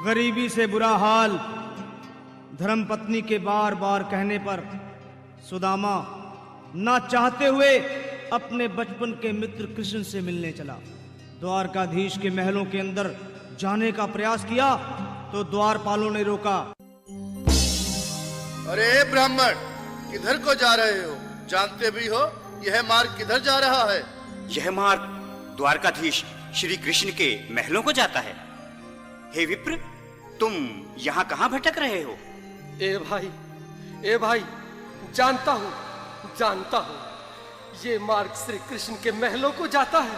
गरीबी से बुरा हाल धर्मपत्नी के बार बार कहने पर सुदामा ना चाहते हुए अपने बचपन के मित्र कृष्ण से मिलने चला। द्वारकाधीश के महलों के अंदर जाने का प्रयास किया तो द्वारपालों ने रोका। अरे ब्राह्मण, किधर को जा रहे हो? जानते भी हो यह मार्ग किधर जा रहा है? यह मार्ग द्वारकाधीश श्री कृष्ण के महलों को जाता है। हे विप्र, तुम यहाँ कहाँ भटक रहे हो? ए भाई, जानता हूँ ये मार्ग श्री कृष्ण के महलों को जाता है।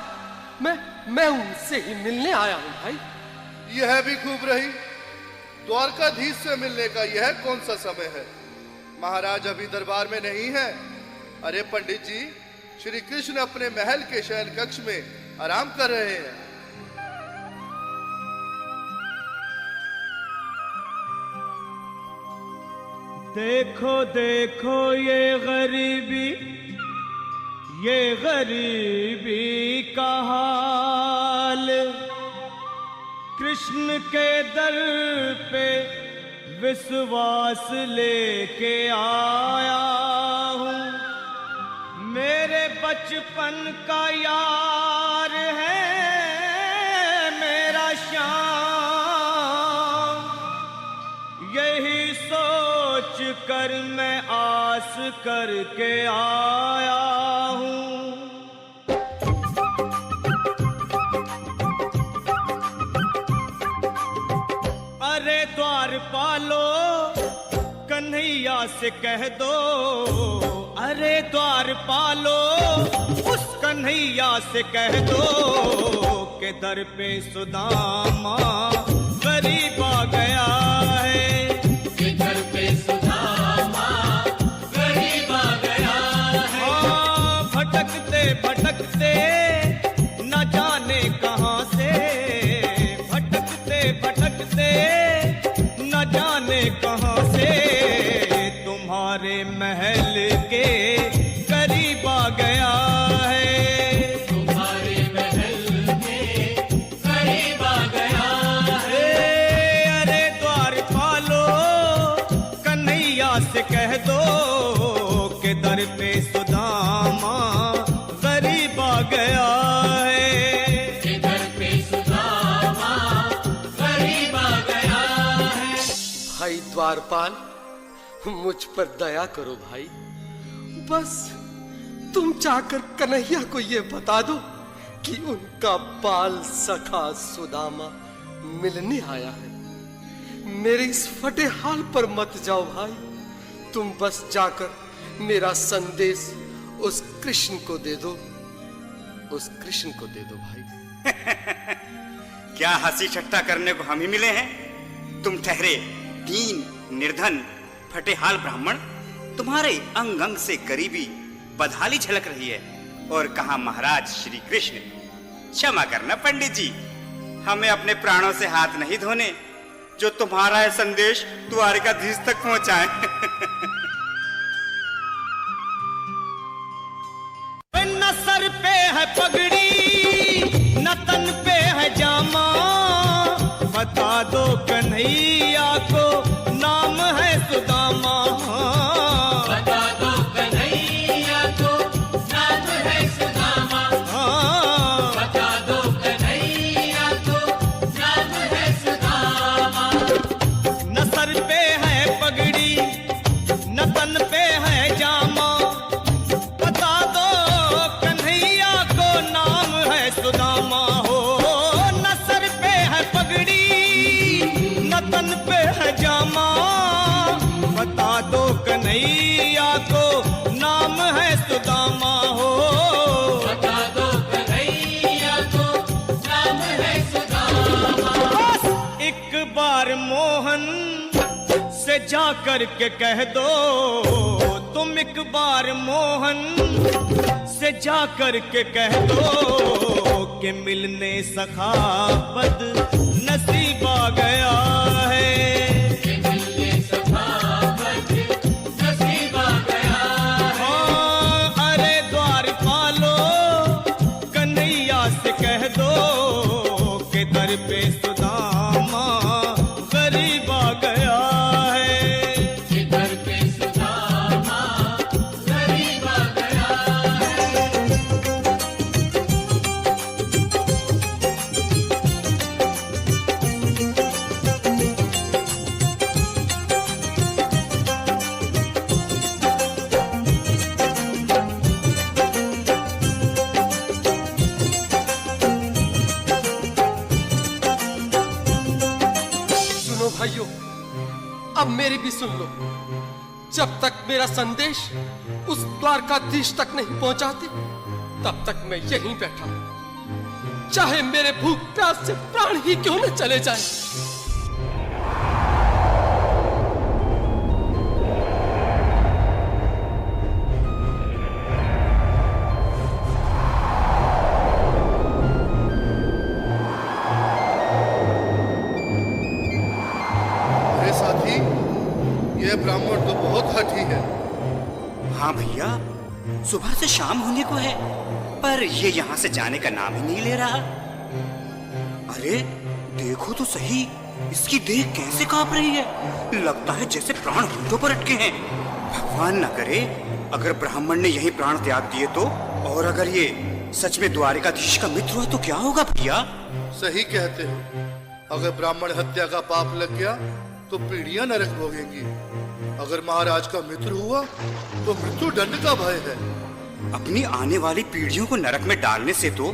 मैं उनसे ही मिलने आया हूँ भाई। यह भी खूब रही। द्वारकाधीश से मिलने का यह कौन सा समय है? महाराज अभी दरबार में नहीं है। अरे पंडित जी, श्री कृष्ण अपने महल के शयन कक्ष में आराम कर रहे हैं। देखो देखो ये गरीबी का हाल, कृष्ण के दर पे विश्वास लेके आया हूँ। मेरे बचपन का यार है मेरा श्याम, यही सोच कर मैं आस करके आया हूँ। अरे द्वारपालो, कन्हैया से कह दो, अरे द्वारपालो, उस कन्हैया से कह दो के दर पे सुदामा गरीब आ गया है। के दर पे सुदामा गरीब आ गया है। हाँ, भटकते भटकते न जाने कहाँ से, भटकते भटकते न जाने कहाँ से तुम्हारे महल के करीब आ गया है। तुम्हारे महल के करीब आ गया है। अरे द्वारपालो, कन्हैया से कह दो के दर पे सुदामा गरीब आ गया है। के दर पे सुदामा गरीब आ गया है। भाई द्वारपाल, मुझ पर दया करो भाई। बस तुम जाकर कन्हैया को ये बता दो कि उनका बाल सखा सुदामा मिलने आया है। मेरे इस फटे हाल पर मत जाओ भाई। तुम बस जाकर मेरा संदेश उस कृष्ण को दे दो, उस कृष्ण को दे दो भाई। क्या हंसी ठट्टा करने को हम ही मिले हैं? तुम ठहरे दीन निर्धन फटेहाल ब्राह्मण, तुम्हारे अंग अंग से गरीबी बदहाली झलक रही है। और कहा महाराज श्री कृष्ण। क्षमा करना पंडित जी, हमें अपने प्राणों से हाथ नहीं धोने जो तुम्हारा यह संदेश द्वारकाधीश तक पहुंचाए। न सर पे है पगड़ी न तन पे है जामा, बता दो कन्हैया को नाम है सुदामा। बता दो कन्हैया को नाम है सुदामा। बता दो कन्हैया को नाम है सुदामा। न सर पे है पगड़ी न तन पे है जामा, बता दो कन्हैया को नाम है सुदामा। हो न सर पे है पगड़ी न तन पे है जामा, बता दो कन्हैया को नाम है सुदामा। हो बता दो कन्हैया को नाम है सुदामा। बस एक बार मोहन से जा कर के कह दो, तुम एक बार मोहन से जा कर के कह दो कि मिलने सखा बद नसीब आ गया है। कि मिलने सखा बद नसीब आ गया है। हाँ, अरे द्वारपालो, कन्हैया से कह दो के दर पे सुदामा अब मेरी भी सुन लो। जब तक मेरा संदेश उस द्वारकाधीश तक नहीं पहुंचाते, तब तक मैं यहीं बैठा हूं, चाहे मेरे भूख प्यास से प्राण ही क्यों न चले जाए। अरे साथी, यह ब्राह्मण तो बहुत हठी है। हाँ भैया, सुबह से शाम होने को है, पर ये यहाँ से जाने का नाम ही नहीं ले रहा। अरे देखो तो सही, इसकी देह कैसे कांप रही है। लगता है जैसे प्राण होठों पर अटके हैं। भगवान न करे अगर ब्राह्मण ने यही प्राण त्याग दिए तो, और अगर ये सच में द्वारिकाधीश का मित्र हुआ तो क्या होगा भैया? सही कहते हो। अगर ब्राह्मण हत्या का पाप लग गया तो पीढ़ियां नरक भोगेंगी। अगर महाराज का मित्र हुआ तो मृत्यु दंड का भय है। अपनी आने वाली पीढ़ियों को नरक में डालने से तो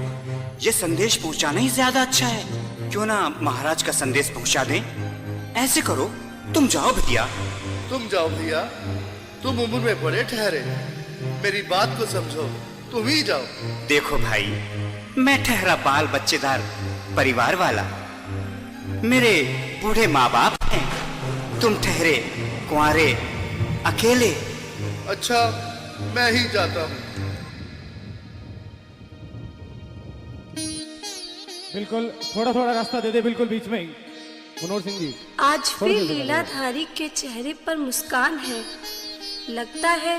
ये संदेश पहुंचाना ही ज्यादा अच्छा है। क्यों ना महाराज का संदेश पहुंचा दें? ऐसे करो, तुम जाओ भैया। तुम जाओ भैया, तुम उम्र में बड़े ठहरे, मेरी बात को समझो, तुम ही जाओ। देखो भाई, मैं ठहरा बाल बच्चेदार परिवार वाला, मेरे बूढ़े माँ बाप हैं, तुम ठहरे कुंवारे अकेले। अच्छा, मैं ही जाता हूँ। बिल्कुल, थोड़ा थोड़ा रास्ता दे दे, बिल्कुल बीच में ही। मनोहर सिंह जी, आज फिर लीलाधारी के चेहरे पर मुस्कान है। लगता है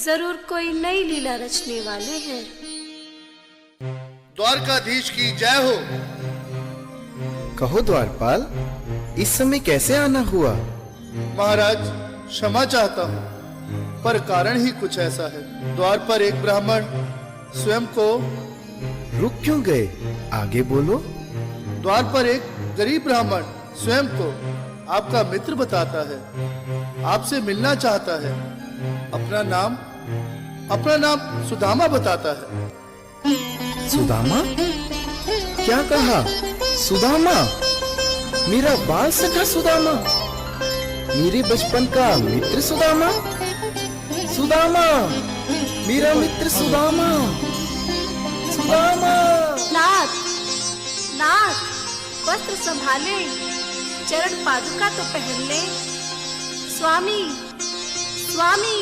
जरूर कोई नई लीला रचने वाले हैं। द्वारकाधीश की जय हो। कहो द्वारपाल, इस समय कैसे आना हुआ? महाराज, क्षमा चाहता हूँ, पर कारण ही कुछ ऐसा है। द्वार पर एक ब्राह्मण स्वयं को रुक क्यों गए? आगे बोलो। द्वार पर एक गरीब ब्राह्मण स्वयं को आपका मित्र बताता है, आपसे मिलना चाहता है। अपना नाम सुदामा बताता है। सुदामा? क्या कहा? सुदामा? मेरा बाल सखा सुदामा? मेरे बचपन का मित्र सुदामा? सुदामा, मेरा मित्र सुदामा, सुदामा। नाथ, नाथ, वस्त्र संभाले, चरण पादुका तो पहन ले। स्वामी, स्वामी,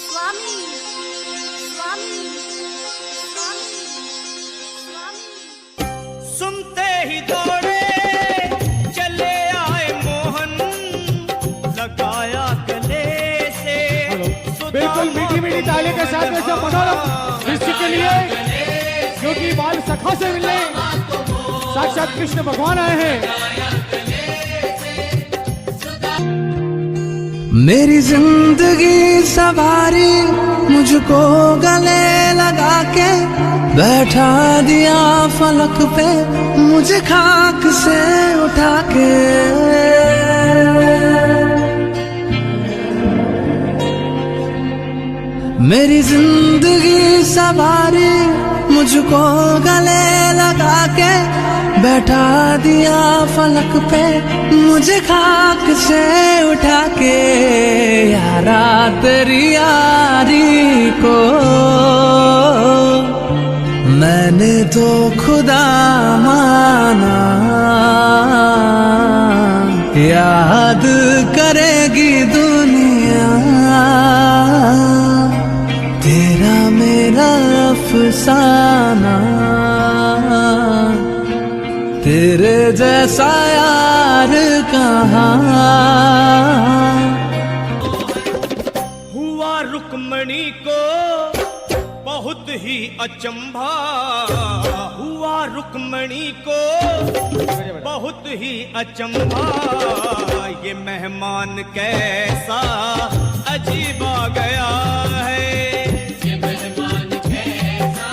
स्वामी, स्वामी, स्वामी, स्वामी। सुनते ही दौड़े चले आए मोहन, लगाया गले से। बिल्कुल मीठी मीठी ताली के साथ में सब बना लो के लिए, क्योंकि बाल सखा से मिलने साक्षात कृष्ण भगवान आए हैं। मेरी जिंदगी सवारी, मुझको गले लगा के बैठा दिया फलक पे, मुझे खाक से उठा के। मेरी जिंदगी सवारी, मुझको गले लगा के बैठा दिया फलक पे, मुझे खाक से उठा के। यारा तेरी यारी को मैंने तो खुदा माना, याद करेगी दुनिया तेरा मेरा अफसाना, तेरे जैसा यार कहाँ। हुआ रुक्मणी को बहुत ही अचंभा, हुआ रुक्मणी को बहुत ही अचंभा। ये मेहमान कैसा अजीब आ गया है, ये मेहमान कैसा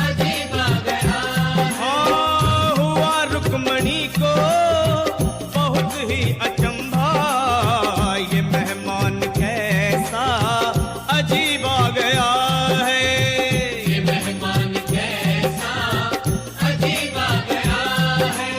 अजीब आ गया है। हाँ, हुआ रुक्मणी को बहुत ही अचंभा। ये मेहमान कैसा अजीब आ गया है, ये मेहमान कैसा अजीब आ गया है।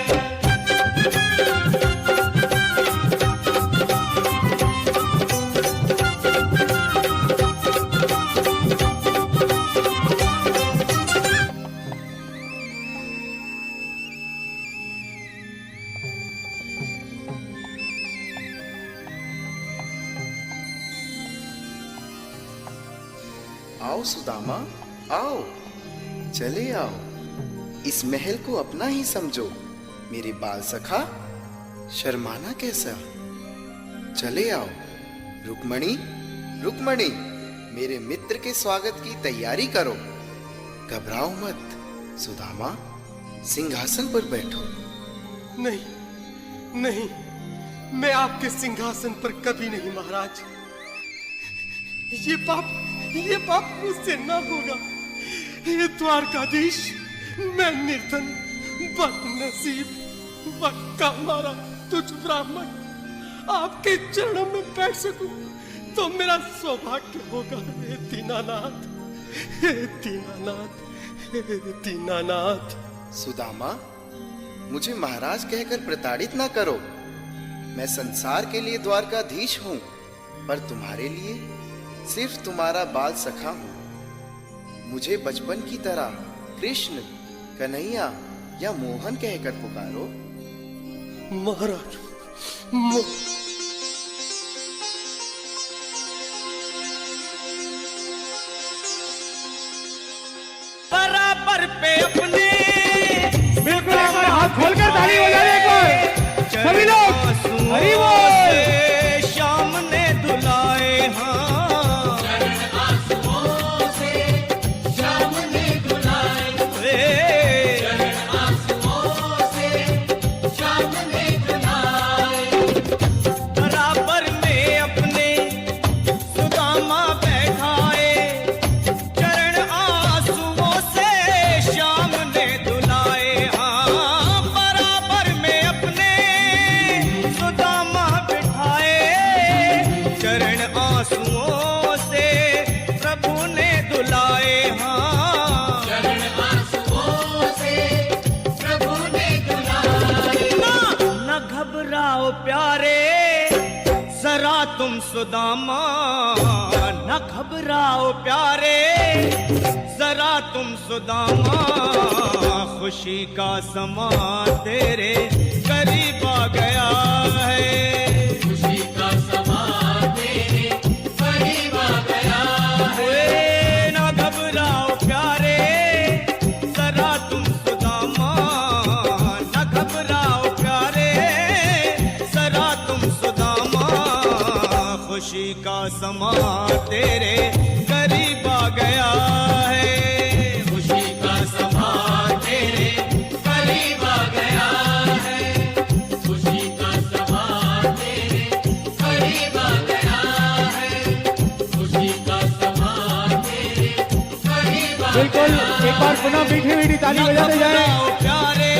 आओ सुदामा, आओ, चले आओ, इस महल को अपना ही समझो। मेरे बाल सखा, शर्माना कैसा? चले आओ। रुक्मणी, रुक्मणी, मेरे मित्र के स्वागत की तैयारी करो। घबराओ मत। सुदामा, सिंहासन पर बैठो। नहीं, नहीं, मैं आपके सिंहासन पर कभी नहीं महाराज। ये पाप मुझसे ना होगा। हे द्वारकाधीश, मैं निर्धन, बदनसीब, बक्का मारा तुझ ब्राह्मण आपके चरणों में बैठ सकूं तो मेरा सौभाग्य होगा। हे दीनानाथ, हे दीनानाथ, हे दीनानाथ। सुदामा, मुझे महाराज कहकर प्रताड़ित ना करो। मैं संसार के लिए द्वारकाधीश हूं, पर तुम्हारे लिए सिर्फ तुम्हारा बाल सखा हूं। मुझे बचपन की तरह कृष्ण, कन्हैया या मोहन कहकर पुकारो। महाराज, बराबर पे अपने बिल्कुल एक बार हाथ खोलकर ताली बजाने को सभी लोग। हरि बोल। श्याम ने धुलाए, हाँ, आंसुओं से श्याम ने धुलाए, आंसुओं से श्याम ने धुलाए। बराबर में अपने सुदामा बैठाए, चरण आंसुओं से श्याम ने धुलाए। हाँ, बराबर में अपने सुदामा बिठाए, चरण आंसुओं से प्रभु ने धुलाए। हाँ, चरण आंसुओं से प्रभु ने धुलाए। न घबराओ प्यारे जरा तुम सुदामा, न घबराओ प्यारे जरा तुम सुदामा। खुशी का समा तेरे करीब आ गया है, खुशी का समा तेरे करीब आ गया है। न घबराओ प्यारे जरा तुम सुदामा, न घबराओ प्यारे जरा तुम सुदामा। खुशी का समा तेरे करीब आ गया है, खुशी का समा तेरे करीब आ गया है, खुशी का समा तेरे करीब आ गया है, खुशी का समा तेरे करीब आ गया है। बिल्कुल एक बार पुनः मीठी मीठी ताली बजाते जाएं। प्यारे